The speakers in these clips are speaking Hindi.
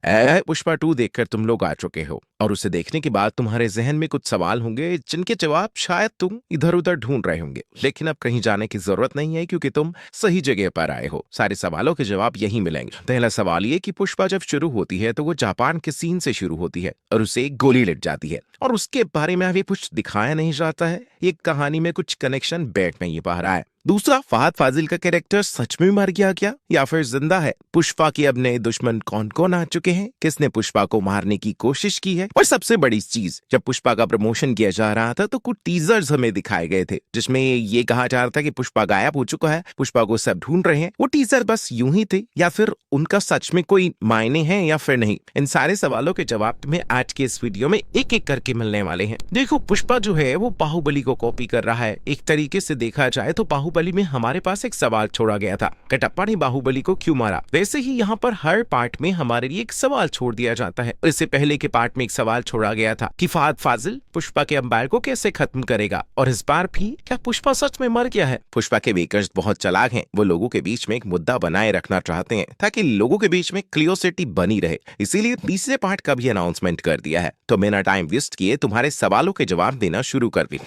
पुष्पा 2 देखकर तुम लोग आ चुके हो और उसे देखने के बाद तुम्हारे जहन में कुछ सवाल होंगे जिनके जवाब शायद तुम इधर उधर ढूंढ रहे होंगे, लेकिन अब कहीं जाने की जरूरत नहीं है क्योंकि तुम सही जगह पर आए हो। सारे सवालों के जवाब यहीं मिलेंगे। पहला सवाल ये कि पुष्पा जब शुरू होती है तो वो जापान के सीन से शुरू होती है और उसे एक गोली लग जाती है और उसके बारे में अभी कुछ दिखाया नहीं जाता है। ये कहानी में कुछ कनेक्शन बैठ नहीं पा रहा है। दूसरा, फहद फाजिल का कैरेक्टर सच में मर गया क्या या फिर जिंदा है? पुष्पा के अब नए दुश्मन कौन कौन आ चुके हैं? किसने पुष्पा को मारने की कोशिश की है? और सबसे बड़ी चीज, जब पुष्पा का प्रमोशन किया जा रहा था तो कुछ टीजर्स हमें दिखाए गए थे जिसमें ये कहा जा रहा था कि पुष्पा गायब हो चुका है, पुष्पा को सब ढूंढ रहे हैं। वो टीजर बस यूं ही थे या फिर उनका सच में कोई मायने हैं या फिर नहीं? इन सारे सवालों के जवाब तुम्हें आज के इस वीडियो में एक एक करके मिलने वाले हैं। देखो, पुष्पा जो है वो बाहुबली को कॉपी कर रहा है। एक तरीके से देखा जाए तो बाहुबली में हमारे पास एक सवाल छोड़ा गया था, कटप्पा ने बाहुबली को क्यों मारा? वैसे ही यहाँ पर हर पार्ट में हमारे लिए एक सवाल छोड़ दिया जाता है। इससे पहले के पार्ट में एक सवाल छोड़ा गया था कि फहद फाजिल पुष्पा के अंपायर को कैसे खत्म करेगा, और इस बार भी क्या पुष्पा सच में मर गया है? पुष्पा के मेकर्स बहुत चालाक हैं। वो लोगों के बीच में एक मुद्दा बनाए रखना चाहते हैं ताकि लोगों के बीच में क्लियोसिटी बनी रहे, इसीलिए तीसरे पार्ट का भी अनाउंसमेंट कर दिया है। तो बिना टाइम वेस्ट किए तुम्हारे सवालों के जवाब देना शुरू कर दी।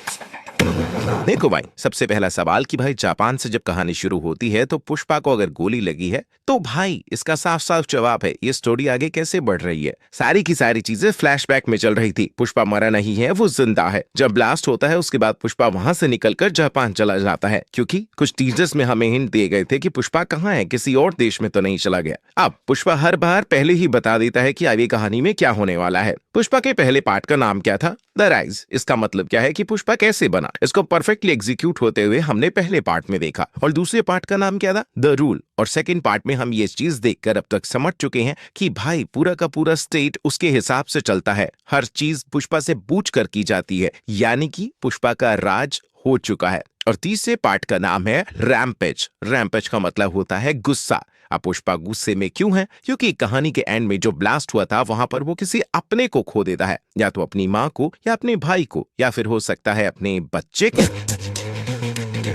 देखो भाई, सबसे पहला सवाल कि भाई जापान से जब कहानी शुरू होती है तो पुष्पा को अगर गोली लगी है तो भाई इसका साफ साफ जवाब है ये स्टोरी आगे कैसे बढ़ रही है। सारी की सारी चीजें फ्लैशबैक में चल रही थी। पुष्पा मरा नहीं है, वो जिंदा है। जब ब्लास्ट होता है उसके बाद पुष्पा वहां से निकलकर जापान चला जाता है क्योंकि कुछ टीजर्स में हमें हिंट दिए गए थे कि पुष्पा कहाँ है, किसी और देश में तो नहीं चला गया। अब पुष्पा हर बार पहले ही बता देता है कि आगे कहानी में क्या होने वाला है। पुष्पा के पहले पार्ट का नाम क्या था? The rise. इसका मतलब क्या है कि पुष्पा कैसे बना? इसको परफेक्टली एग्जीक्यूट होते हुए हमने पहले पार्ट में देखा। और दूसरे पार्ट का नाम क्या था? The rule. और सेकंड पार्ट में हम ये चीज देखकर अब तक समझ चुके हैं कि भाई पूरा का पूरा स्टेट उसके हिसाब से चलता है। हर चीज पुष्पा से पूछ कर की जाती है, यानी कि पुष्पा का राज हो चुका है। और तीसरे पार्ट का नाम है रैम्पेज। रैम्पेज का मतलब होता है गुस्सा। अब पुष्पा गुस्से में क्यों है? क्योंकि कहानी के एंड में जो ब्लास्ट हुआ था वहां पर वो किसी अपने को खो देता है, या तो अपनी माँ को या अपने भाई को या फिर हो सकता है अपने बच्चे को।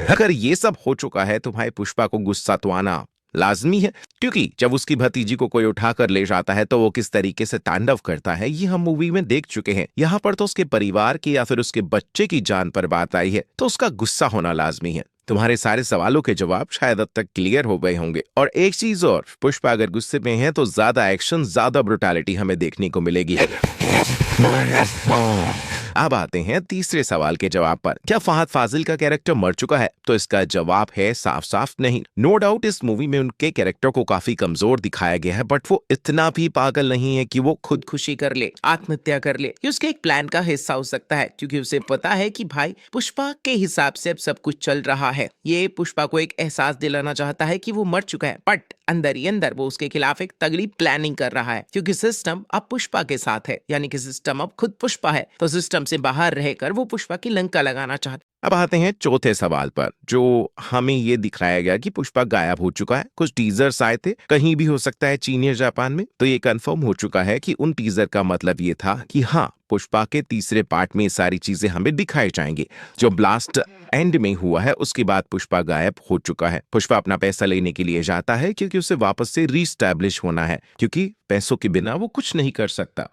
अगर ये सब हो चुका है तो भाई पुष्पा को गुस्सा तो आना लाजमी है, क्योंकि जब उसकी भतीजी को कोई उठाकर ले जाता है तो वो किस तरीके से तांडव करता है ये हम मूवी में देख चुके हैं। यहाँ पर तो उसके परिवार की या फिर उसके बच्चे की जान पर बात आई है तो उसका गुस्सा होना लाजमी है। तुम्हारे सारे सवालों के जवाब शायद अब तक क्लियर हो गए होंगे। और एक चीज और, पुष्पा अगर गुस्से में है तो ज्यादा एक्शन, ज्यादा ब्रुटैलिटी हमें देखने को मिलेगी। अब आते हैं तीसरे सवाल के जवाब पर। क्या फहद फाजिल का कैरेक्टर मर चुका है? तो इसका जवाब है साफ साफ नहीं। नो डाउट इस मूवी में उनके कैरेक्टर को काफी कमजोर दिखाया गया है, बट वो इतना भी पागल नहीं है कि वो खुदकुशी कर ले, आत्महत्या कर ले। ये उसके एक प्लान का हिस्सा हो सकता है क्योंकि उसे पता है कि भाई पुष्पा के हिसाब से अब सब कुछ चल रहा है। ये पुष्पा को एक एहसास दिलाना चाहता है कि वो मर चुका है, बट अंदर ही अंदर वो उसके खिलाफ एक तगड़ी प्लानिंग कर रहा है क्योंकि सिस्टम अब पुष्पा के साथ है, यानी कि सिस्टम अब खुद पुष्पा है, तो सिस्टम से बाहर रहकर वो पुष्पा की लंका लगाना चाहता। अब आते हैं चौथे सवाल पर, जो हमें ये दिखाया गया कि पुष्पा गायब हो चुका है। कुछ टीजर्स आए थे, कहीं भी हो सकता है चीन या जापान में, तो ये कंफर्म हो चुका है कि उन टीजर का मतलब ये था कि हाँ, पुष्पा के तीसरे पार्ट में सारी चीजें हमें दिखाई जाएंगी। जो ब्लास्ट एंड में हुआ है उसके बाद पुष्पा गायब हो चुका है। पुष्पा अपना पैसा लेने के लिए जाता है क्योंकि उसे वापस से रीस्टैब्लिश होना है, क्योंकि पैसों के बिना वो कुछ नहीं कर सकता।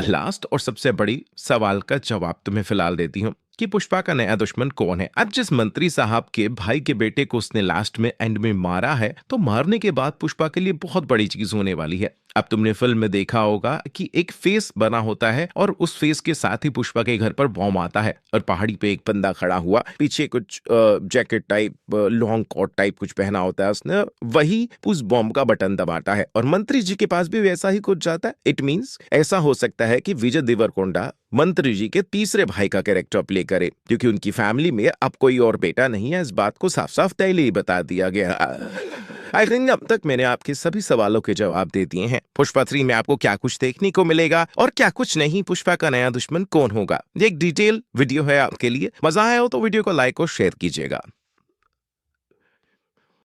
लास्ट और सबसे बड़ी सवाल का जवाब तुम्हें फिलहाल देती हूँ कि पुष्पा का नया दुश्मन कौन है। अब जिस मंत्री साहब के भाई के बेटे को उसने लास्ट में एंड में मारा है, तो मारने के बाद पुष्पा के लिए बहुत बड़ी चीज होने वाली है। अब तुमने फिल्म में देखा होगा कि एक फेस बना होता है और उस फेस के साथ ही पुष्पा के घर पर बॉम्ब आता है और पहाड़ी पे एक बंदा खड़ा हुआ, पीछे कुछ jacket type, long coat type कुछ पहना होता है उसने, वही उस बॉम्ब का बटन दबाता है और मंत्री जी के पास भी वैसा ही कुछ जाता है। इट मींस ऐसा हो सकता है कि विजय देवरकोंडा मंत्री जी के तीसरे भाई का कैरेक्टर प्ले करे, क्योंकि उनकी फैमिली में अब कोई और बेटा नहीं है। इस बात को साफ साफ पहले ही बता दिया गया। आई थिंक अब तक मैंने आपके सभी सवालों के जवाब दे दिए हैं। पुष्पा 3 में आपको क्या कुछ देखने को मिलेगा और क्या कुछ नहीं, पुष्पा का नया दुश्मन कौन होगा, ये एक डिटेल वीडियो है आपके लिए। मजा आया हो तो वीडियो को लाइक और शेयर कीजिएगा।